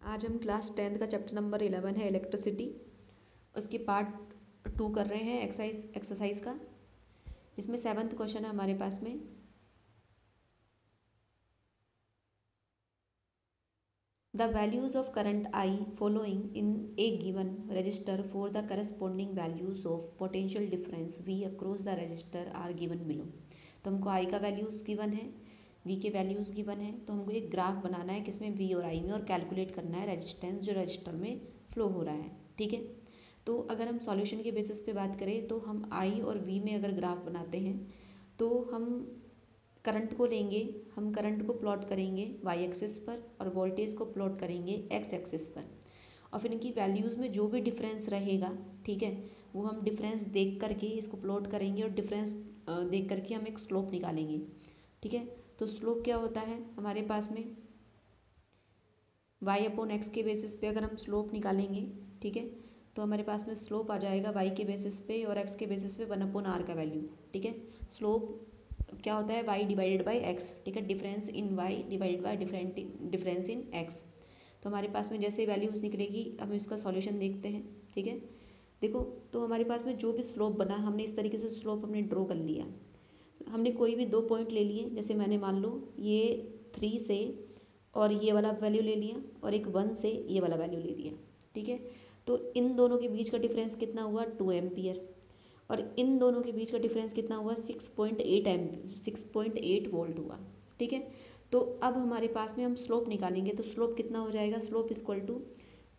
आज हम class 10th का चैप्टर नंबर 11 है इलेक्ट्रिसिटी, उसके पार्ट 2 कर रहे हैं एक्सरसाइज का। इसमें 7th क्वेश्चन है हमारे पास में। The values of current I following in a given register for the corresponding values of potential difference V across the register are given below. तो हमको आई का वैल्यूज़ गिवन है, वी के वैल्यूज़ गिवन है, तो हमको एक ग्राफ बनाना है किसमें वी और आई में, और कैलकुलेट करना है रेजिस्टेंस जो रजिस्टर में फ्लो हो रहा है। ठीक है, तो अगर हम सॉल्यूशन के बेसिस पे बात करें तो हम आई और वी में अगर ग्राफ बनाते हैं तो हम करंट को लेंगे, हम करंट को प्लॉट करेंगे वाई एक्सिस पर और वोल्टेज को प्लॉट करेंगे एक्स एक्सिस पर, और फिर इनकी वैल्यूज़ में जो भी डिफरेंस रहेगा, ठीक है, वो हम डिफरेंस देख करके इसको प्लॉट करेंगे और डिफरेंस देख करके हम एक स्लोप निकालेंगे। ठीक है, तो स्लोप क्या होता है हमारे पास में y अपॉन एक्स के बेसिस पे अगर हम स्लोप निकालेंगे, ठीक है, तो हमारे पास में स्लोप आ जाएगा y के बेसिस पे और x के बेसिस पे 1 अपॉन r का वैल्यू। ठीक है, स्लोप क्या होता है y डिवाइडेड बाई x, ठीक है, difference in y divided by difference in x। तो हमारे पास में जैसे वैल्यूज़ निकलेगी हम इसका सॉल्यूशन देखते हैं। ठीक है, देखो तो हमारे पास में जो भी स्लोप बना हमने इस तरीके से स्लोप हमने ड्रॉ कर लिया। हमने कोई भी 2 पॉइंट ले लिए, जैसे मैंने मान लो ये 3 से और ये वाला वैल्यू ले लिया और एक 1 से ये वाला वैल्यू ले लिया। ठीक है, तो इन दोनों के बीच का डिफरेंस कितना हुआ 2 एम्पियर, और इन दोनों के बीच का डिफरेंस कितना हुआ 6.8 वोल्ट हुआ। ठीक है, तो अब हमारे पास में हम स्लोप निकालेंगे, तो स्लोप कितना हो जाएगा, slope equal to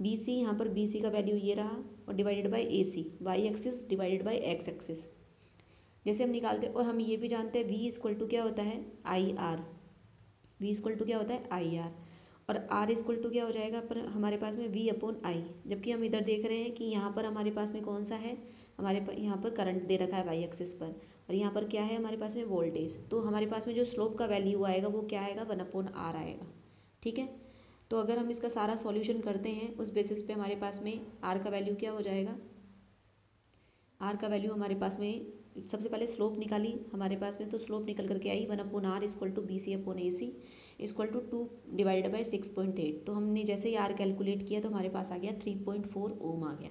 B C, यहाँ पर बी सी का वैल्यू ये रहा और divided by A C, Y axis divided by X axis. जैसे हम निकालते हैं, और हम ये भी जानते हैं वी इक्वल टू क्या होता है I R, V equal to क्या होता है आई आर, और आर इक्वल टू क्या हो जाएगा पर हमारे पास में वी अपॉन आई। जबकि हम इधर देख रहे हैं कि यहाँ पर हमारे पास में कौन सा है, हमारे यहाँ पर करंट दे रखा है वाई एक्सिस पर, और यहाँ पर क्या है हमारे पास में वोल्टेज। तो हमारे पास में जो स्लोप का वैल्यू आएगा वो क्या आएगा 1 अपॉन आर आएगा। ठीक है, तो अगर हम इसका सारा सॉल्यूशन करते हैं उस बेसिस पे हमारे पास में आर का वैल्यू क्या हो जाएगा, आर का वैल्यू हमारे पास में सबसे पहले स्लोप निकाली हमारे पास में, तो स्लोप निकल करके I 1 upon R equal to B C upon A C equal to 2 divided by 6.8। तो हमने जैसे ही आर कैलकुलेट किया तो हमारे पास आ गया 3.4 ओम आ गया।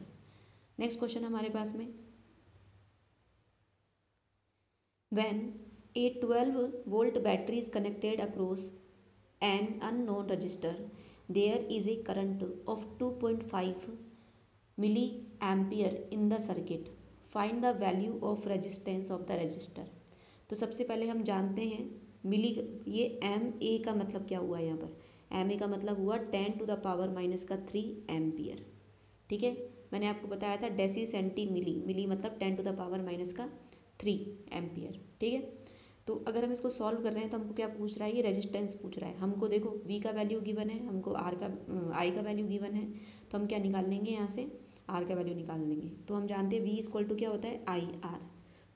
नेक्स्ट क्वेश्चन हमारे पास में, when a 12 volt battery is connected across an unknown register there is a current of 2.5 milliampere in the circuit, find the value of resistance of the register. तो सबसे पहले हम जानते हैं मिली, ये एम ए का मतलब क्या हुआ यहाँ पर, एम ए का मतलब हुआ 10 टू द पावर माइनस का 3 एम्पियर। ठीक है, मैंने आपको बताया था डेसी सेंटी मिली, मिली मतलब 10 टू द पावर माइनस का 3 एम्पियर। ठीक है, तो अगर हम इसको सॉल्व कर रहे हैं तो हमको क्या पूछ रहा है, ये रेजिस्टेंस पूछ रहा है हमको। देखो वी का वैल्यू गिवन है, हमको आर का आई का वैल्यू गिवन है, तो हम क्या निकाल लेंगे यहाँ से आर का वैल्यू निकाल लेंगे। तो हम जानते हैं वी इक्वल टू क्या होता है आई आर,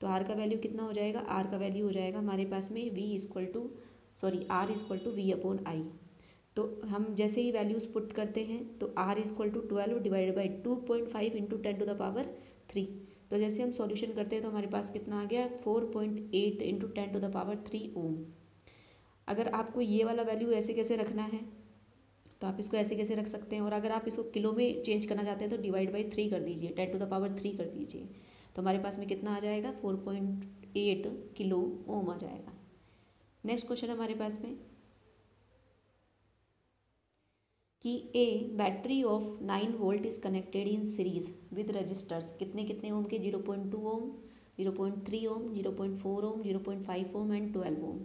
तो आर का वैल्यू कितना हो जाएगा, आर का वैल्यू हो जाएगा हमारे पास में V equal to R equal to V upon I. तो हम जैसे ही वैल्यूज़ पुट करते हैं तो R equal to 12 divided by 2.5 into 10 to the power 3। तो जैसे हम सॉल्यूशन करते हैं तो हमारे पास कितना आ गया 4.8 इंटू 10 टू द पावर 3 ओम। अगर आपको ये वाला वैल्यू ऐसे कैसे रखना है तो आप इसको ऐसे कैसे रख सकते हैं, और अगर आप इसको किलो में चेंज करना चाहते हैं तो डिवाइड बाई 3 कर दीजिए, 10 टू द पावर 3 कर दीजिए, तो हमारे पास में कितना आ जाएगा 4.8 किलो ओम आ जाएगा। नेक्स्ट क्वेश्चन हमारे पास में कि a battery of 9 volt is connected in series with resistors, कितने कितने ओम के, 0.2 ओम, 0.3 ओम, 0.4 ओम, 0.5 ओम एंड 12 ओम,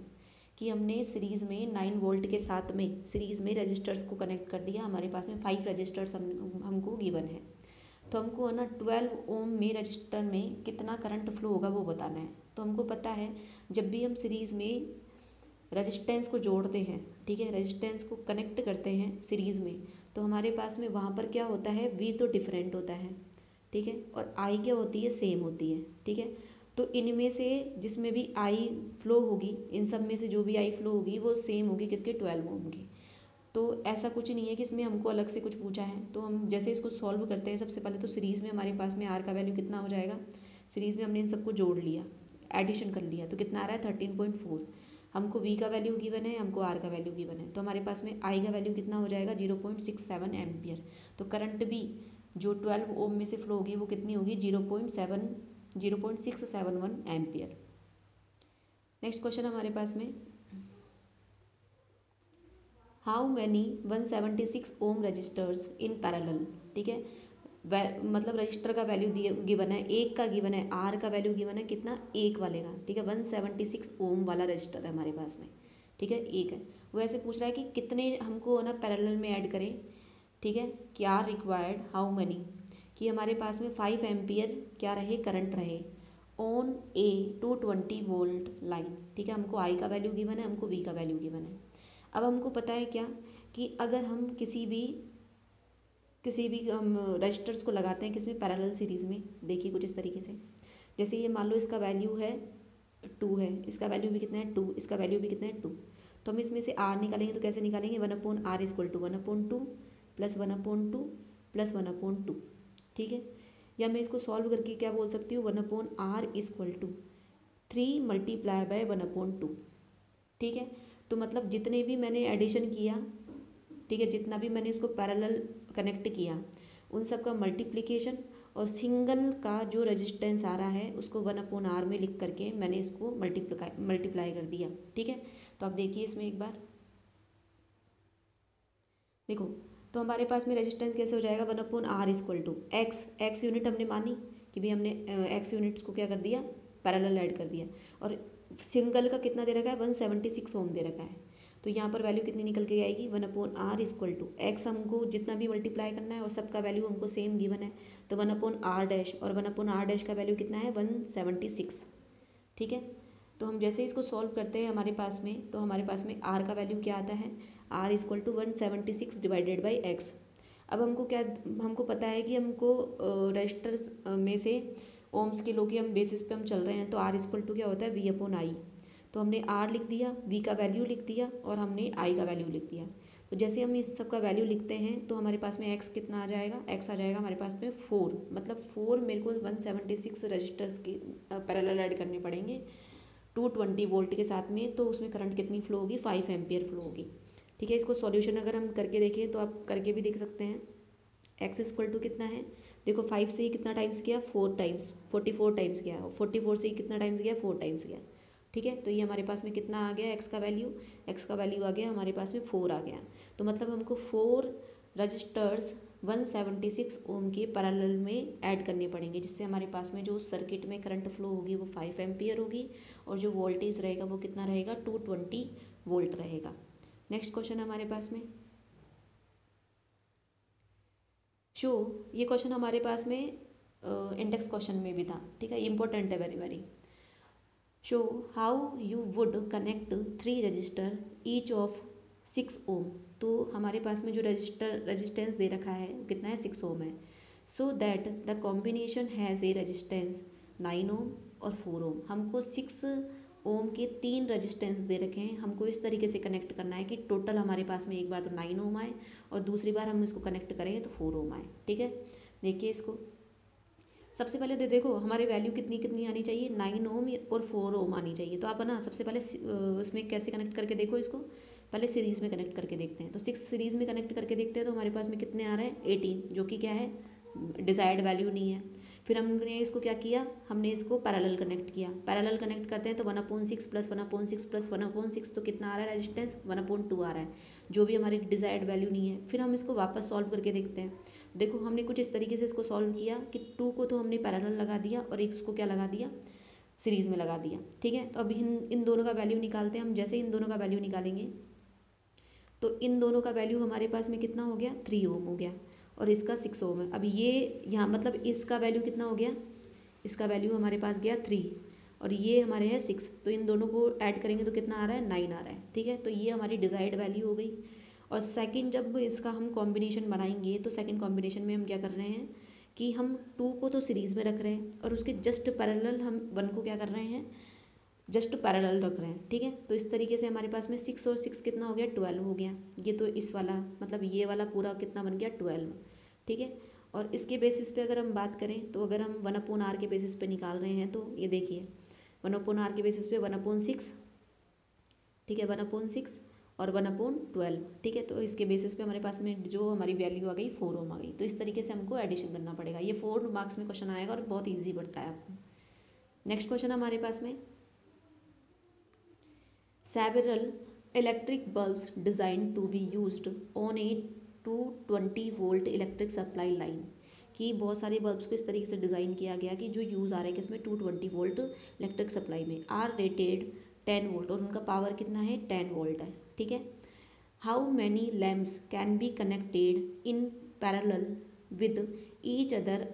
कि हमने सीरीज़ में 9 वोल्ट के साथ में सीरीज़ में रजिस्टर्स को कनेक्ट कर दिया। हमारे पास में 5 रजिस्टर्स हमको गिवन है, तो हमको है ना 12 ओम में रजिस्टर में कितना करंट फ्लो होगा वो बताना है। तो हमको पता है जब भी हम सीरीज़ में रजिस्टेंस को जोड़ते हैं, ठीक है, रजिस्टेंस को कनेक्ट करते हैं सीरीज़ में, तो हमारे पास में वहाँ पर क्या होता है वी तो डिफरेंट होता है, ठीक है, और आई क्या होती है सेम होती है। ठीक है, तो इनमें से जिसमें भी आई फ्लो होगी, इन सब में से जो भी आई फ्लो होगी वो सेम होगी किसके 12 ओम की। तो ऐसा कुछ नहीं है कि इसमें हमको अलग से कुछ पूछा है। तो हम जैसे इसको सॉल्व करते हैं सबसे पहले तो सीरीज़ में हमारे पास में आर का वैल्यू कितना हो जाएगा, सीरीज़ में हमने इन सबको जोड़ लिया, एडिशन कर लिया, तो कितना आ रहा है 13.4। हमको V का वैल्यू गिवन है, हमको R का वैल्यू गिवन है, तो हमारे पास में I का वैल्यू कितना हो जाएगा 0.67 एम्पियर। तो करंट भी जो 12 ओम में से फ्लो होगी वो कितनी होगी 0.671 एम्पियर। नेक्स्ट क्वेश्चन हमारे पास में, how many 176 ohm resistors in parallel. ठीक है, मतलब रजिस्टर का वैल्यू दिए गिवन है, एक का गिवन है, आर का वैल्यू गिवन है कितना, एक वाले का। ठीक है, 176 ओम वाला रजिस्टर है हमारे पास में। ठीक है, एक है। वो ऐसे पूछ रहा है कि कितने हमको ना पैरेलल में ऐड करें। ठीक है, क्या रिक्वायर्ड, हाउ मैनी, कि हमारे पास में 5 एम्पियर क्या रहे, करंट रहे ऑन ए 220 वोल्ट लाइन। ठीक है, हमको आई का वैल्यू गिवन है, हमको वी का वैल्यू गिवन है। अब हमको पता है क्या कि अगर हम किसी भी हम रजिस्टर्स को लगाते हैं किसमें, पैरेलल सीरीज़ में। देखिए कुछ इस तरीके से, जैसे ये मान लो इसका वैल्यू है 2 है, इसका वैल्यू भी कितना है 2, इसका वैल्यू भी कितना है 2। तो हम इसमें से आर निकालेंगे तो कैसे निकालेंगे, 1/r equal to 1/2 plus 1/2 plus 1/2। ठीक है, या मैं इसको सॉल्व करके क्या बोल सकती हूँ, 1/r equal to 3 multiply by 1/2। ठीक है, तो मतलब जितने भी मैंने एडिशन किया, ठीक है, जितना भी मैंने इसको पैरेलल कनेक्ट किया उन सब का मल्टीप्लिकेशन और सिंगल का जो रेजिस्टेंस आ रहा है उसको 1/r में लिख करके मैंने इसको मल्टीप्लाई कर दिया। ठीक है, तो अब देखिए इसमें एक बार देखो, तो हमारे पास में रेजिस्टेंस कैसे हो जाएगा, 1/r equal to x unit हमने मानी कि भाई हमने एक्स यूनिट्स को क्या कर दिया, पैरेलल ऐड कर दिया। और सिंगल का कितना दे रखा है, 176 ओम दे रखा है। तो यहाँ पर वैल्यू कितनी निकल के आएगी, 1/r इक्वल टू एक्स, हमको जितना भी मल्टीप्लाई करना है और सबका वैल्यू हमको सेम गिवन है, तो 1/r डैश, और 1/r डैश का वैल्यू कितना है 176। ठीक है, तो हम जैसे इसको सॉल्व करते हैं हमारे पास में, तो हमारे पास में r का वैल्यू क्या आता है, r equal to 176 divided by x. अब हमको क्या, हमको पता है कि हमको रजिस्टर्स में से ओम्स के लॉ के हम बेसिस पे हम चल रहे हैं, तो r इक्वल टू क्या होता है v/i। तो हमने r लिख दिया, v का वैल्यू लिख दिया और हमने i का वैल्यू लिख दिया। तो जैसे हम इस सब का वैल्यू लिखते हैं तो हमारे पास में x कितना आ जाएगा, x आ जाएगा हमारे पास में 4, मतलब 4 मेरे को 176 रजिस्टर्स के पैरेलल ऐड करने पड़ेंगे 220 वोल्ट के साथ में। तो उसमें करंट कितनी फ्लो होगी, 5 एम्पियर फ्लो होगी। ठीक है, इसको सॉल्यूशन अगर हम करके देखें तो आप करके भी देख सकते हैं। x इक्वल टू कितना है, देखो 5 से ही कितना टाइम्स गया, 4 टाइम्स, 44 टाइम्स गया, 44 से ही कितना टाइम्स गया, 4 टाइम्स गया। ठीक है, तो ये हमारे पास में कितना आ गया, x का वैल्यू आ गया हमारे पास में 4 आ गया। तो मतलब हमको 4 रजिस्टर्स 176 ओम के पैरेलल में ऐड करने पड़ेंगे, जिससे हमारे पास में जो सर्किट में करंट फ्लो होगी वो 5 एम्पियर होगी और जो वोल्टेज रहेगा वो कितना रहेगा, 220 वोल्ट रहेगा। नेक्स्ट क्वेश्चन हमारे पास में, शो, ये क्वेश्चन हमारे पास में इंडेक्स क्वेश्चन में भी था। ठीक है, इंपॉर्टेंट है very very. Show how you would connect 3 register each of 6 ओम। तो हमारे पास में जो रेजिस्टेंस दे रखा है वो कितना है, 6 ओम है। So that the combination has a resistance 9 ओम और 4 ओम। हमको 6 ओम के 3 रेजिस्टेंस दे रखे हैं, हमको इस तरीके से कनेक्ट करना है कि टोटल हमारे पास में एक बार तो 9 ओम आए और दूसरी बार हम इसको कनेक्ट करेंगे तो 4 ओम आए। ठीक है, देखिए इसको सबसे पहले देखो हमारे वैल्यू कितनी कितनी आनी चाहिए, 9 ओम और 4 ओम आनी चाहिए। तो आप ना सबसे पहले इसमें कैसे कनेक्ट करके देखो, इसको पहले सीरीज़ में कनेक्ट करके देखते हैं। तो 6 सीरीज़ में कनेक्ट करके देखते हैं तो हमारे पास में कितने आ रहे हैं, 18, जो कि क्या है, डिजायर्ड वैल्यू नहीं है। फिर हमने इसको क्या किया, हमने इसको पैरेलल कनेक्ट किया। पैरेलल कनेक्ट करते हैं तो 1/6 प्लस 1/6 प्लस 1/6, तो कितना आ रहा है रेजिस्टेंस, 1/2 आ रहा है, जो भी हमारी डिजायर्ड वैल्यू नहीं है। फिर हम इसको वापस सॉल्व करके देखते हैं। देखो हमने कुछ इस तरीके से इसको सॉल्व किया कि 2 को तो हमने पैरेलल लगा दिया और इसको क्या लगा दिया, सीरीज़ में लगा दिया। ठीक है, तो अब इन दोनों का वैल्यू निकालते हैं हम। जैसे इन दोनों का वैल्यू निकालेंगे तो इन दोनों का वैल्यू हमारे पास में कितना हो गया, 3 ओम हो गया और इसका 6 ओम है। अब ये यहाँ मतलब इसका वैल्यू कितना हो गया, इसका वैल्यू हमारे पास गया 3 और ये हमारे है 6, तो इन दोनों को ऐड करेंगे तो कितना आ रहा है, 9 आ रहा है। ठीक है, तो ये हमारी डिजायर्ड वैल्यू हो गई। और सेकंड जब इसका हम कॉम्बिनेशन बनाएंगे तो सेकंड कॉम्बिनेशन में हम क्या कर रहे हैं कि हम 2 को तो सीरीज़ में रख रहे हैं और उसके जस्ट पैरेलल हम 1 को क्या कर रहे हैं, जस्ट पैरेलल रख रहे हैं। ठीक है, तो इस तरीके से हमारे पास में 6 और 6 कितना हो गया, 12 हो गया। ये तो इस वाला मतलब ये वाला पूरा कितना बन गया, 12। ठीक है, और इसके बेसिस पे अगर हम बात करें तो अगर हम 1/r के बेसिस पे निकाल रहे हैं तो ये देखिए 1/r के बेसिस पे 1/6 ठीक है, 1/6 और 1/12, ठीक है। तो इसके बेसिस पे हमारे पास में जो हमारी वैल्यू आ गई 4 ओम आ गई। तो इस तरीके से हमको एडिशन करना पड़ेगा। ये 4 मार्क्स में क्वेश्चन आएगा और बहुत ईजी पड़ता है आपको। नेक्स्ट क्वेश्चन हमारे पास में, several electric bulbs designed to be used on a 220 volt electric supply line, कि बहुत सारे बल्ब्स को इस तरीके से डिज़ाइन किया गया कि जो यूज़ आ रहा है कि इसमें 220 वोल्ट इलेक्ट्रिक सप्लाई में, आर रेटेड 10 वोल्ट, और उनका पावर कितना है 10 वोल्ट है, ठीक है। How many lamps can be connected in parallel with each other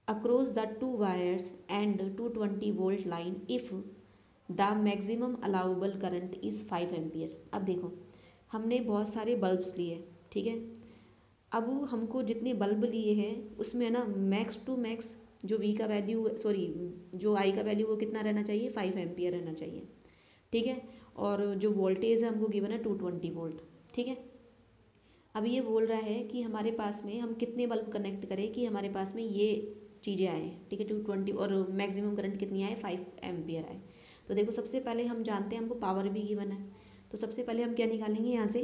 across the two wires and 220 volt line if the maximum allowable current is 5 ampere. अब देखो, हमने बहुत सारे बल्ब्स लिए, ठीक है। अब हमको जितने बल्ब लिए हैं उसमें ना मैक्स टू मैक्स जो वी का वैल्यू, सॉरी जो आई का वैल्यू वो कितना रहना चाहिए 5 एम्पियर रहना चाहिए, ठीक है। और जो वोल्टेज है हमको गिवन है 220 वोल्ट, ठीक है। अब ये बोल रहा है कि हमारे पास में हम कितने बल्ब कनेक्ट करें कि हमारे पास में ये चीज़ें आए, ठीक है, 220 और मैक्सिमम करंट कितनी आए 5 एम्पियर आए। तो देखो सबसे पहले हम जानते हैं हमको पावर भी गिवन है, तो सबसे पहले हम क्या निकालेंगे यहाँ से,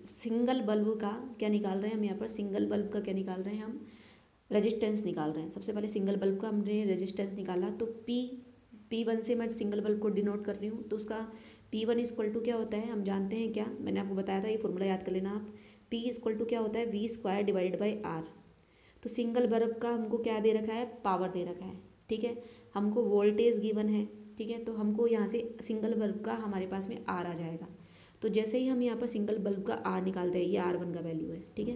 सिंगल बल्ब का क्या निकाल रहे हैं हम, यहाँ पर सिंगल बल्ब का क्या निकाल रहे हैं हम, रेजिस्टेंस निकाल रहे हैं। सबसे पहले सिंगल बल्ब का हमने रेजिस्टेंस निकाला, तो P1 से मैं सिंगल बल्ब को डिनोट कर रही हूँ, तो उसका P1 इक्वल टू क्या होता है हम जानते हैं क्या, मैंने आपको बताया था, ये फॉर्मूला याद कर लेना आप। P इक्वल टू क्या होता है V² डिवाइडेड बाई R। तो सिंगल बल्ब का हमको क्या दे रखा है, पावर दे रखा है, ठीक है। हमको वोल्टेज गिवन है, ठीक है। तो हमको यहाँ से सिंगल बल्ब का हमारे पास में R आ जाएगा। तो जैसे ही हम यहाँ पर सिंगल बल्ब का R निकालते हैं, ये R1 का वैल्यू है, ठीक है।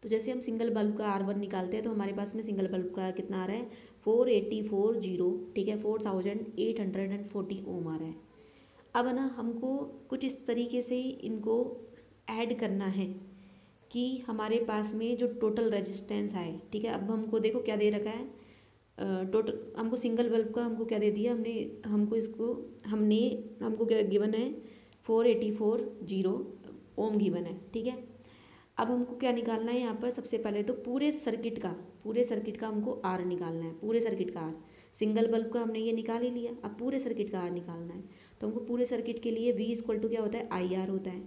तो जैसे हम सिंगल बल्ब का R1 निकालते हैं तो हमारे पास में सिंगल बल्ब का कितना आ रहा है 4840, ठीक है, 4840 ओम आ रहा है। अब ना हमको कुछ इस तरीके से इनको ऐड करना है कि हमारे पास में जो टोटल रेजिस्टेंस आए, ठीक है। अब हमको देखो क्या दे रखा है, टोटल हमको सिंगल बल्ब का हमको क्या दे दिया हमको क्या गिवन है 4840 ओम गिवन है, ठीक है। अब हमको क्या निकालना है यहाँ पर, सबसे पहले तो पूरे सर्किट का हमको आर निकालना है, पूरे सर्किट का आर। सिंगल बल्ब का हमने ये निकाल ही लिया, अब पूरे सर्किट का आर निकालना है। तो हमको पूरे सर्किट के लिए V इक्वल टू क्या होता है IR होता है,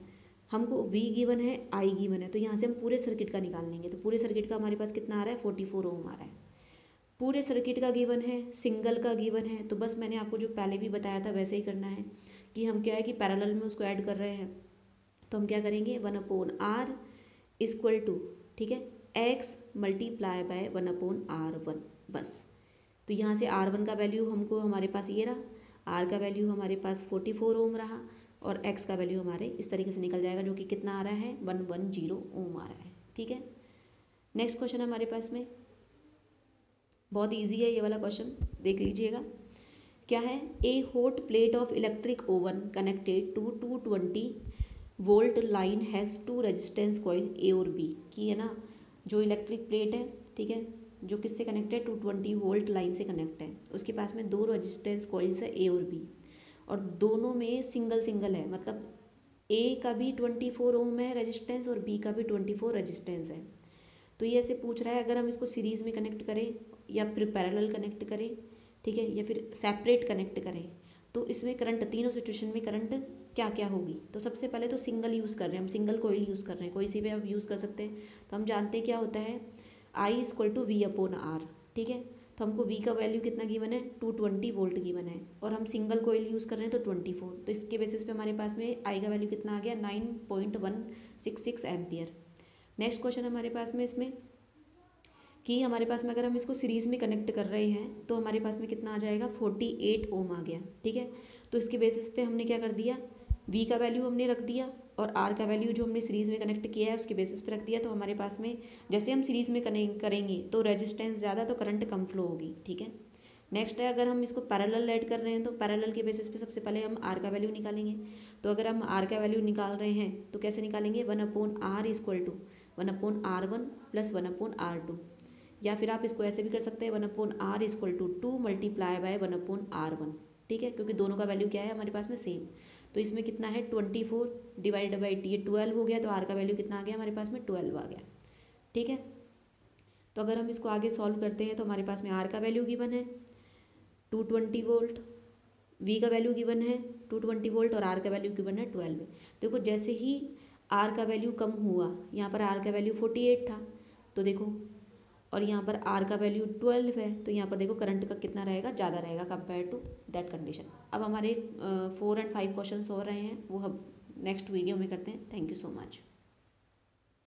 हमको V गिवन है I गिवन है, तो यहाँ से हम पूरे सर्किट का निकाल लेंगे। तो पूरे सर्किट का हमारे पास कितना आ रहा है 44 ओम आ रहा है। पूरे सर्किट का गिवन है, सिंगल का गिवन है, तो बस मैंने आपको जो पहले भी बताया था वैसे ही करना है कि हम क्या है कि पैरेलल में उसको ऐड कर रहे हैं। तो हम क्या करेंगे 1/R इक्वल टू, ठीक है, X मल्टीप्लाई बाय 1/R1 बस। तो यहाँ से R1 का वैल्यू हमको हमारे पास ये रहा, R का वैल्यू हमारे पास 44 ओम रहा और X का वैल्यू हमारे इस तरीके से निकल जाएगा, जो कि कितना आ रहा है 110 ओम आ रहा है, ठीक है। नेक्स्ट क्वेश्चन हमारे पास में बहुत इजी है, ये वाला क्वेश्चन देख लीजिएगा। क्या है, a hot plate of electric oven connected to 220 volt line has 2 resistance coil A और बी, की है ना, जो इलेक्ट्रिक प्लेट है, ठीक है, जो किससे कनेक्ट है 220 वोल्ट लाइन से कनेक्ट है, उसके पास में 2 रेजिस्टेंस कॉइल्स है ए और बी, और दोनों में सिंगल है, मतलब ए का भी 24 ओम है रेजिस्टेंस और बी का भी 24 रेजिस्टेंस है। तो ये ऐसे पूछ रहा है अगर हम इसको सीरीज़ में कनेक्ट करें या फिर पैरेलल कनेक्ट करें, ठीक है, या फिर सेपरेट कनेक्ट करें, तो इसमें करंट, तीनों सिचुएशन में करंट क्या क्या होगी। तो सबसे पहले तो सिंगल यूज़ कर रहे हैं हम, सिंगल कोयल यूज़ कर रहे हैं, कोई सी भी आप यूज़ कर सकते हैं। तो हम जानते हैं क्या होता है I इक्वल टू V/R, ठीक है। तो हमको V का वैल्यू कितना गिवन है 220 वोल्ट गिवन है, और हम सिंगल कोयल यूज़ कर रहे हैं तो 24। तो इसके बेसिस पे हमारे पास में I का वैल्यू कितना आ गया 9.166 एम्पियर। नेक्स्ट क्वेश्चन हमारे पास में इसमें कि हमारे पास में अगर हम इसको सीरीज़ में कनेक्ट कर रहे हैं तो हमारे पास में कितना आ जाएगा 48 ओम आ गया, ठीक है। तो इसके बेसिस पे हमने क्या कर दिया, V का वैल्यू हमने रख दिया और R का वैल्यू जो हमने सीरीज़ में कनेक्ट किया है उसके बेसिस पे रख दिया। तो हमारे पास में जैसे हम सीरीज़ में करेंगे तो रेजिस्टेंस ज़्यादा तो करंट कम फ्लो होगी, ठीक है। नेक्स्ट है, अगर हम इसको पैरेलल ऐड कर रहे हैं तो पैरेलल के बेसिस पे सबसे पहले हम R का वैल्यू निकालेंगे। तो अगर हम R का वैल्यू निकाल रहे हैं तो कैसे निकालेंगे 1/R equal to 1/R1 plus 1/R2, या फिर आप इसको ऐसे भी कर सकते हैं 1/R equal to 2 multiply by 1/R1, ठीक है, क्योंकि दोनों का वैल्यू क्या है हमारे पास में सेम। तो इसमें कितना है 24 डिवाइडेड बाई ये 12 हो गया, तो R का वैल्यू कितना आ गया हमारे पास में 12 आ गया, ठीक है। तो अगर हम इसको आगे सॉल्व करते हैं तो हमारे पास में R का वैल्यू गिवन है 220 वोल्ट वी का वैल्यू गिवन है 220 वोल्ट और आर का वैल्यू गिवन है 12। देखो जैसे ही आर का वैल्यू कम हुआ, यहाँ पर आर का वैल्यू 48 था तो देखो, और यहाँ पर आर का वैल्यू 12 है तो यहाँ पर देखो करंट का कितना रहेगा, ज़्यादा रहेगा कंपेयर टू दैट कंडीशन। अब हमारे 4 और 5 क्वेश्चन हो रहे हैं, वो हम नेक्स्ट वीडियो में करते हैं। Thank you so much.